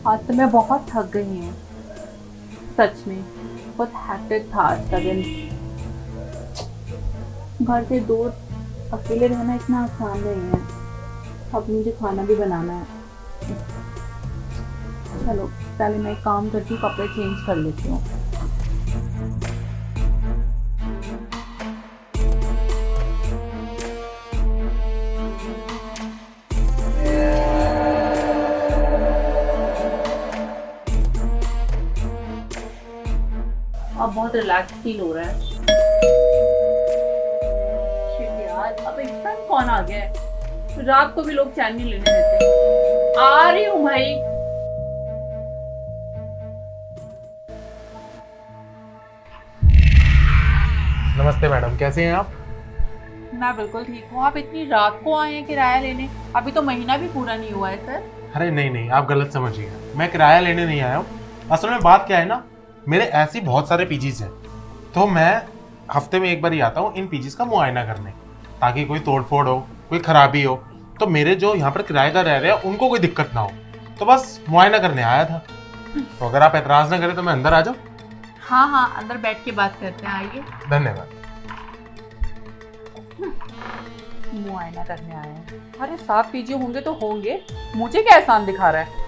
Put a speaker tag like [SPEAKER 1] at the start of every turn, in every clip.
[SPEAKER 1] आज तो मैं बहुत थक गई हूँ, सच में बहुत हैक्टिक था आज का दिन। घर से दूर अकेले रहना इतना आसान नहीं है। अब मुझे खाना भी बनाना है। चलो पहले मैं एक काम करती हूँ, कपड़े चेंज कर लेती हूँ। अब बहुत रिलैक्स फील हो रहा है। शिट यार, अब इस टाइम कौन आ गया है? रात को भी लोग चैन नहीं लेने देते। आ रही हूँ भाई।
[SPEAKER 2] नमस्ते मैडम, कैसे हैं आप?
[SPEAKER 1] मैं बिल्कुल ठीक हूँ। आप इतनी रात को आए हैं किराया लेने? अभी तो महीना भी पूरा नहीं हुआ है सर।
[SPEAKER 2] अरे नहीं नहीं, आप गलत समझिए। मैं किराया लेने नहीं आया हूँ। असल में बात क्या है ना, मेरे ऐसी बहुत सारे पीजीज हैं, तो मैं हफ्ते में एक बार ही आता हूँ इन पीजीज का मुआयना करने, ताकि कोई तोड़ फोड़ हो, कोई खराबी हो तो मेरे जो यहाँ पर किराएदार रह रहे हैं उनको कोई दिक्कत ना हो। तो बस मुआयना करने आया था। तो अगर आप एतराज ना करें तो मैं अंदर आ जाऊँ?
[SPEAKER 1] हाँ हाँ, अंदर बैठ के बात करते हैं, आइए।
[SPEAKER 2] धन्यवाद।
[SPEAKER 1] मुआयना करने आए हैं। अरे 7 पीजी होंगे तो होंगे, मुझे क्या एहसान दिखा रहा है?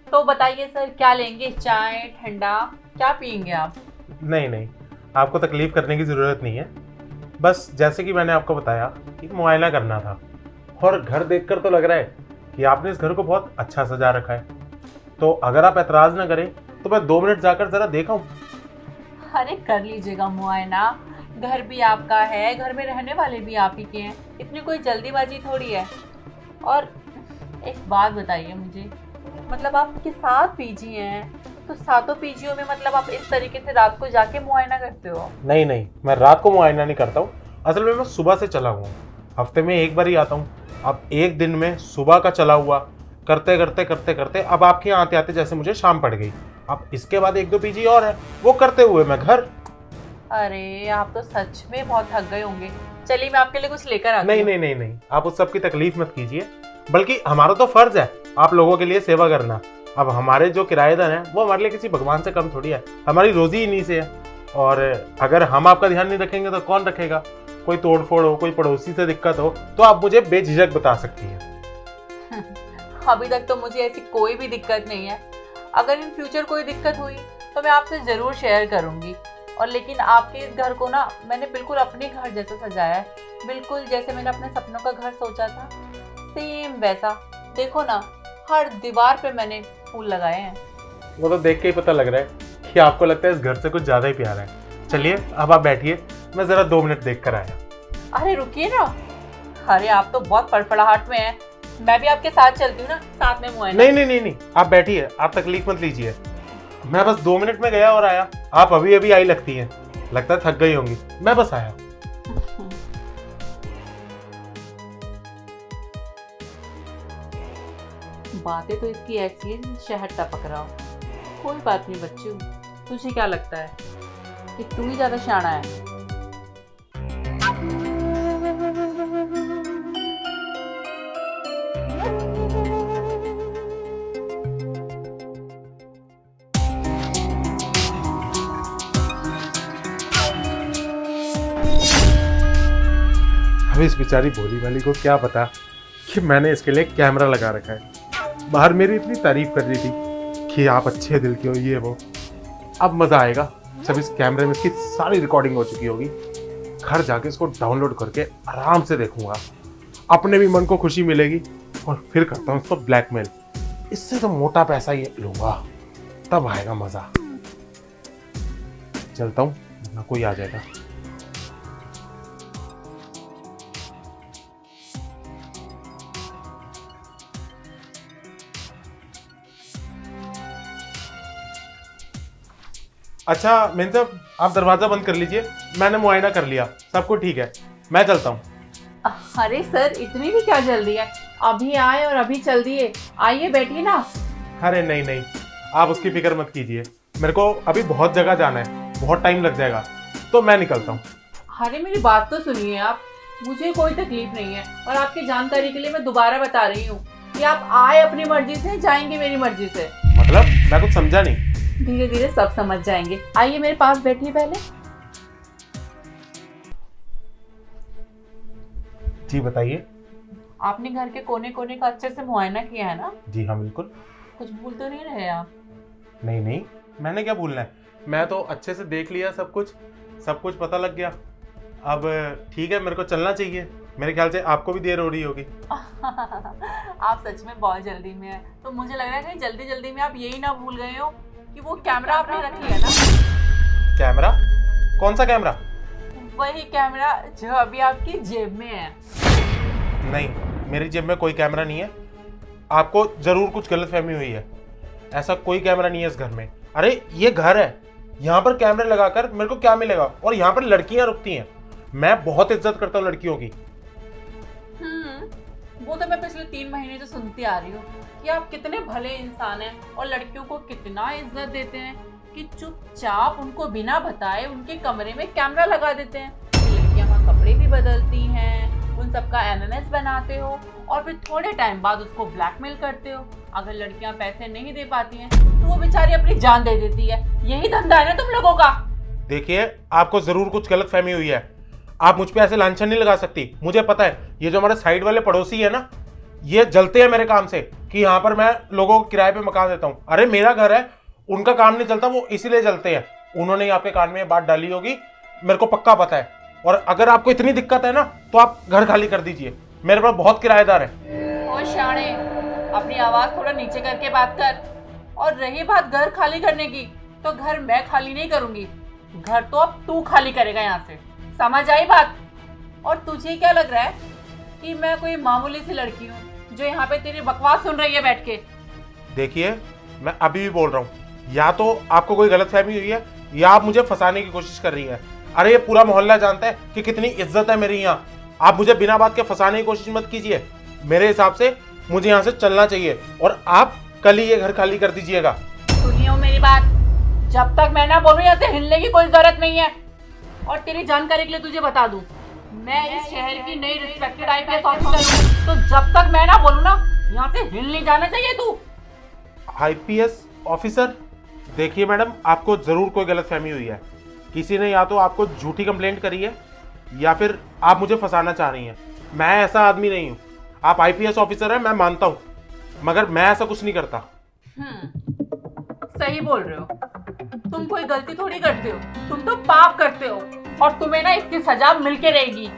[SPEAKER 1] तो बताइए सर, क्या लेंगे? चाय, ठंडा, क्या पियेंगे आप?
[SPEAKER 2] नहीं नहीं, आपको तकलीफ करने की ज़रूरत नहीं है। बस जैसे कि मैंने आपको बताया कि मुआयना करना था, और घर देखकर तो लग रहा है कि आपने इस घर को बहुत अच्छा सजा रखा है। तो अगर आप एतराज़ ना करें तो मैं 2 मिनट जाकर ज़रा देखा।
[SPEAKER 1] अरे कर लीजिएगा मुआयना, घर भी आपका है, घर में रहने वाले भी आप ही के हैं, इतनी कोई जल्दीबाजी थोड़ी है। और एक बात बताइए मुझे, मतलब आपके 7 पीजी हैं, तो सातों पीजियों में मतलब आप इस तरीके से रात को जाके मुआयना करते हो?
[SPEAKER 2] नहीं नहीं, मैं रात को मुआयना नहीं करता हूँ। असल में मैं सुबह से चला हुआ हूँ, हफ्ते में एक बार ही आता हूँ। अब एक दिन में सुबह का चला हुआ करते करते करते करते अब आपके यहाँ आते आते जैसे मुझे शाम पड़ गई। अब इसके बाद 1-2 पीजी और है, वो करते हुए मैं घर।
[SPEAKER 1] अरे आप तो सच में बहुत थक गए होंगे। चलिए मैं आपके लिए कुछ लेकर आती
[SPEAKER 2] नहीं
[SPEAKER 1] हूँ।
[SPEAKER 2] नहीं नहीं नहीं, आप उस सब की तकलीफ मत कीजिए, बल्कि हमारा तो फर्ज है आप लोगों के लिए सेवा करना। अब हमारे जो किराएदार हैं वो हमारे लिए किसी भगवान से कम थोड़ी है, हमारी रोजी इन्हीं से है। और अगर हम आपका ध्यान नहीं रखेंगे तो कौन रखेगा? कोई तोड़ फोड़ हो, कोई पड़ोसी से दिक्कत हो तो आप मुझे बेझिझक बता सकती हैं।
[SPEAKER 1] अभी तक तो मुझे ऐसी कोई भी दिक्कत नहीं है। अगर इन फ्यूचर कोई दिक्कत हुई तो मैं आपसे ज़रूर शेयर करूँगी। और लेकिन आपके इस घर को ना मैंने बिल्कुल अपने घर जैसा सजाया है, बिल्कुल जैसे मैंने अपने सपनों का घर सोचा था, सेम वैसा। देखो ना, हर दीवार पे मैंने फूल लगाए हैं।
[SPEAKER 2] वो तो देख के ही पता लग रहा है कि आपको लगता है इस घर से कुछ ज़्यादा ही प्यार है। चलिए अब आप बैठिए, मैं ज़रा 2 मिनट देख कर आया।
[SPEAKER 1] अरे रुकिए ना, अरे आप तो बहुत फड़फड़ाहट में हैं। मैं भी आपके साथ चलती हूँ ना, साथ में मुआयना।
[SPEAKER 2] नहीं नहीं नहीं नहीं, आप बैठिए, आप तकलीफ मत लीजिए। मैं बस 2 मिनट में गया और आया, आप अभी अभी आई लगती हैं, लगता है थक गई होंगी। मैं बस आया।
[SPEAKER 1] बातें तो इसकी ऐसी है, शहर टपक रहा हो। कोई बात नहीं बच्चू, तुझे क्या लगता है कि तू ही ज्यादा शाना है?
[SPEAKER 2] अब इस बेचारी भोली वाली को क्या पता कि मैंने इसके लिए कैमरा लगा रखा है। बाहर मेरी इतनी तारीफ कर रही थी कि आप अच्छे दिल के हो, ये वो। अब मज़ा आएगा जब इस कैमरे में इसकी सारी रिकॉर्डिंग हो चुकी होगी। घर जाके इसको डाउनलोड करके आराम से देखूंगा, अपने भी मन को खुशी मिलेगी, और फिर करता हूँ इसको ब्लैकमेल। इससे तो मोटा पैसा ये लूंगा, तब आएगा मज़ा। चलता हूँ वरना कोई आ जाएगा। अच्छा मेन साहब, आप दरवाजा बंद कर लीजिए, मैंने मुआयना कर लिया, सब कुछ ठीक है, मैं चलता हूँ।
[SPEAKER 1] अरे सर, इतनी भी क्या जल्दी है? अभी आए और अभी चल दिए। आइए बैठिए ना।
[SPEAKER 2] अरे नहीं नहीं, आप उसकी फिक्र मत कीजिए। मेरे को अभी बहुत जगह जाना है, बहुत टाइम लग जाएगा, तो मैं निकलता हूँ।
[SPEAKER 1] अरे मेरी बात तो सुनिए आप। मुझे कोई तकलीफ नहीं है और आपकी जानकारी के लिए मैं दोबारा बता रही हूँ कि आप आए अपनी मर्जी से, जाएंगे मेरी मर्जी से।
[SPEAKER 2] मतलब मैं कुछ समझा नहीं।
[SPEAKER 1] धीरे धीरे सब समझ जाएंगे। आइए मेरे पास बैठिए पहले।
[SPEAKER 2] जी बताइए।
[SPEAKER 1] आपने घर के कोने कोने का अच्छे से मुआयना किया है ना?
[SPEAKER 2] जी हाँ बिल्कुल।
[SPEAKER 1] कुछ भूल तो नहीं रहे आप?
[SPEAKER 2] नहीं नहीं, मैंने क्या भूलना है, मैं तो अच्छे से देख लिया, सब कुछ पता लग गया। अब ठीक है, मेरे को चलना चाहिए। मेरे ख्याल से आपको भी देर हो रही होगी।
[SPEAKER 1] आप सच में बहुत जल्दी में है, तो मुझे लग रहा है कि जल्दी जल्दी में आप यही ना भूल गए हो कि वो कैमरा आपने रख लिया ना।
[SPEAKER 2] कैमरा? कौन सा कैमरा?
[SPEAKER 1] वही कैमरा जो अभी आपकी जेब में है।
[SPEAKER 2] नहीं, मेरी जेब में कोई कैमरा नहीं है। आपको जरूर कुछ गलतफहमी हुई है। ऐसा कोई कैमरा नहीं है इस घर में। अरे ये घर है, यहाँ पर कैमरे लगाकर मेरे को क्या मिलेगा? और यहाँ पर लड़कियां रुकती हैं। मैं बहुत इज्जत करता हूँ लड़कियों की।
[SPEAKER 1] वो तो मैं पिछले 3 महीने से सुनती आ रही हूँ कि आप कितने भले इंसान हैं और लड़कियों को कितना इज्जत देते हैं कि चुपचाप उनको बिना बताए उनके कमरे में कैमरा लगा देते हैं। लड़कियां वहाँ कपड़े भी बदलती हैं, उन सबका एमएमएस बनाते हो और फिर थोड़े टाइम बाद उसको ब्लैकमेल करते हो। अगर लड़कियां पैसे नहीं दे पाती हैं तो वो बेचारी अपनी जान दे देती है। यही धंधा है ना तुम लोगों का?
[SPEAKER 2] देखिए, आपको जरूर कुछ गलतफहमी हुई है। आप मुझ पे ऐसे लांछन नहीं लगा सकती। मुझे पता है, ये जो हमारे साइड वाले पड़ोसी है ना, ये जलते हैं मेरे काम से कि यहाँ पर मैं लोगों को किराए पे मकान देता हूँ। अरे मेरा घर है, उनका काम नहीं चलता, वो इसीलिए जलते हैं। उन्होंने आपके कान में ये बात डाली होगी, मेरे को पक्का पता है। और अगर आपको इतनी दिक्कत है ना, तो आप घर खाली कर दीजिए। मेरे पास बहुत किराएदार है।
[SPEAKER 1] ओ शाणे, अपनी आवाज थोड़ा नीचे करके बात कर। और रही बात घर खाली करने की, तो घर मैं खाली नहीं करूंगी, घर तो अब तू खाली करेगा यहाँ से। समझ आई बात? और तुझे क्या लग रहा है कि मैं कोई मामूली सी लड़की हूँ जो यहाँ पे तेरी बकवास सुन रही है बैठ के?
[SPEAKER 2] देखिए, मैं अभी भी बोल रहा हूँ, या तो आपको कोई गलतफहमी हुई है या आप मुझे फंसाने की कोशिश कर रही है। अरे ये पूरा मोहल्ला जानता है कि कितनी इज्जत है मेरी यहाँ। आप मुझे बिना बात के फंसाने की कोशिश मत कीजिए। मेरे हिसाब से मुझे यहाँ से चलना चाहिए और आप कल ही ये घर खाली कर दीजिएगा।
[SPEAKER 1] सुनियो मेरी बात, जब तक मैं ना बोलूँ यहाँ से हिलने की कोई जरूरत नहीं है। और तेरी जानकारी के लिए तुझे बता दूं, मैं इस शहर की नई रिस्पेक्टेड आईपीएस ऑफिसर हूँ, तो जब तक मैं ना बोलूँ ना, यहाँ से हिल नहीं जाना चाहिए तू।
[SPEAKER 2] IPS officer? देखिए मैडम, आपको जरूर कोई गलतफहमी हुई है। किसी ने या तो आपको झूठी कंप्लेंट करी है या फिर आप मुझे फंसाना चाह रही हैं। मैं ऐसा आदमी नहीं हूँ। आप आईपीएस ऑफिसर हैं, मैं मानता हूँ, मगर मैं ऐसा कुछ नहीं करता।
[SPEAKER 1] सही बोल रहे हो। तुम कोई गलती थोड़ी करते हो, तुम तो पाप करते हो और तुम्हें ना इसकी सजा मिलके रहेगी।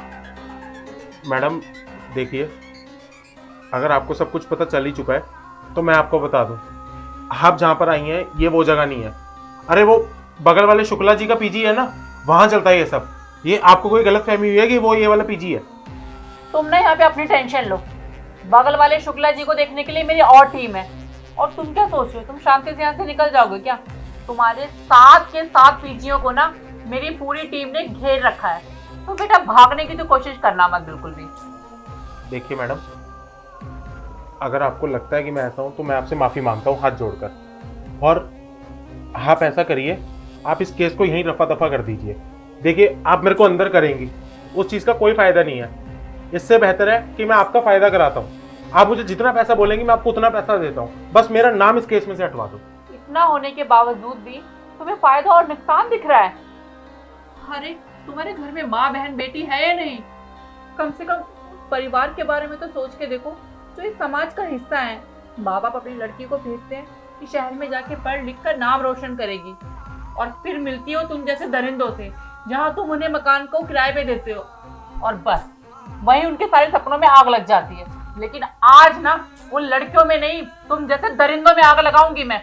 [SPEAKER 2] मैडम देखिए, अगर आपको सब कुछ पता चल ही चुका है तो मैं आपको बता दूं, आप जहाँ पर आई हैं ये वो जगह नहीं है। अरे वो बगल वाले शुक्ला जी का पीजी है ना, वहाँ चलता है ये सब। ये आपको कोई गलतफहमी हुई है कि वो ये वाला पीजी है?
[SPEAKER 1] तुम ना यहाँ पे अपनी टेंशन लो। बगल वाले शुक्ला जी को देखने के लिए मेरी और टीम है। और तुम क्या सोच रहे हो, तुम शांति से यहाँ से निकल जाओगे क्या? तुम्हारे 7 के 7 पीजियों को ना मेरी पूरी टीम ने घेर रखा है, तो बेटा भागने की तो कोशिश करना मत बिल्कुल भी।
[SPEAKER 2] देखिए मैडम, अगर आपको लगता है कि मैं ऐसा हूं तो मैं आपसे माफ़ी मांगता हूं हाथ जोड़कर। और आप ऐसा करिए, आप इस केस को यहीं रफा दफा कर दीजिए। देखिए, आप मेरे को अंदर करेंगी, उस चीज़ का कोई फ़ायदा नहीं है। इससे बेहतर है कि मैं आपका फ़ायदा कराता हूँ। आप मुझे जितना पैसा बोलेंगी मैं आपको उतना पैसा देता हूँ। बस मेरा नाम इस केस में से हटवा दो।
[SPEAKER 1] इतना होने के बावजूद भी तुम्हें फायदा और नुकसान दिख रहा है। अरे तुम्हारे घर में माँ बहन बेटी है या नहीं? कम से कम परिवार के बारे में तो सोच के देखो, जो इस समाज का हिस्सा है। माँ बाप अपनी लड़की को भेजते हैं कि शहर में जाके पढ़ लिख कर नाम रोशन करेगी, और फिर मिलती हो तुम जैसे दरिंदों से, जहाँ तुम उन्हें मकान को किराए पे देते हो, और बस वहीं उनके सारे सपनों में आग लग जाती है। लेकिन आज ना उन लड़कियों में नहीं, तुम जैसे दरिंदों में आग लगाऊंगी मैं।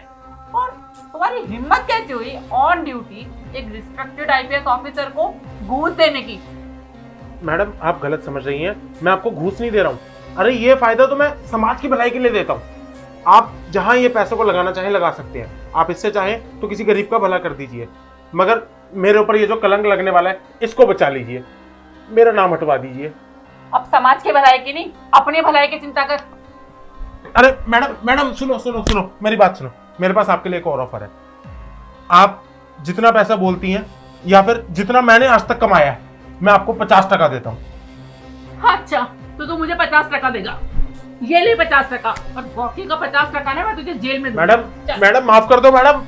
[SPEAKER 1] और तुम्हारी हिम्मत कैसे हुई ऑन ड्यूटी एक रिस्पेक्टेड आईपीएस ऑफिसर को घूस देने की?
[SPEAKER 2] मैडम आप गलत समझ रही हैं, मैं आपको घूस नहीं दे रहा हूँ। अरे ये फायदा तो मैं समाज की भलाई के लिए देता हूँ। आप जहाँ ये पैसों को लगाना चाहें लगा सकते हैं। आप इससे चाहें तो किसी गरीब का भला कर दीजिए, मगर मेरे ऊपर ये जो कलंक लगने वाला है इसको बचा लीजिए, मेरा नाम हटवा दीजिए।
[SPEAKER 1] अब समाज के भलाई की नहीं, अपने भलाई की चिंता कर।
[SPEAKER 2] अरे मैडम मैडम सुनो सुनो सुनो, मेरी बात सुनो। मेरे पास आपके लिए एक और ऑफर है। आप जितना पैसा बोलती हैं या फिर जितना मैंने आज तक कमाया है, मैं आपको 50% देता हूँ।
[SPEAKER 1] अच्छा, तो तू मुझे 50% देगा? ये ले 50%, और बाकी का 50% ना मैं तुझे जेल में दूंगा।
[SPEAKER 2] मैडम मैडम माफ कर दो मैडम।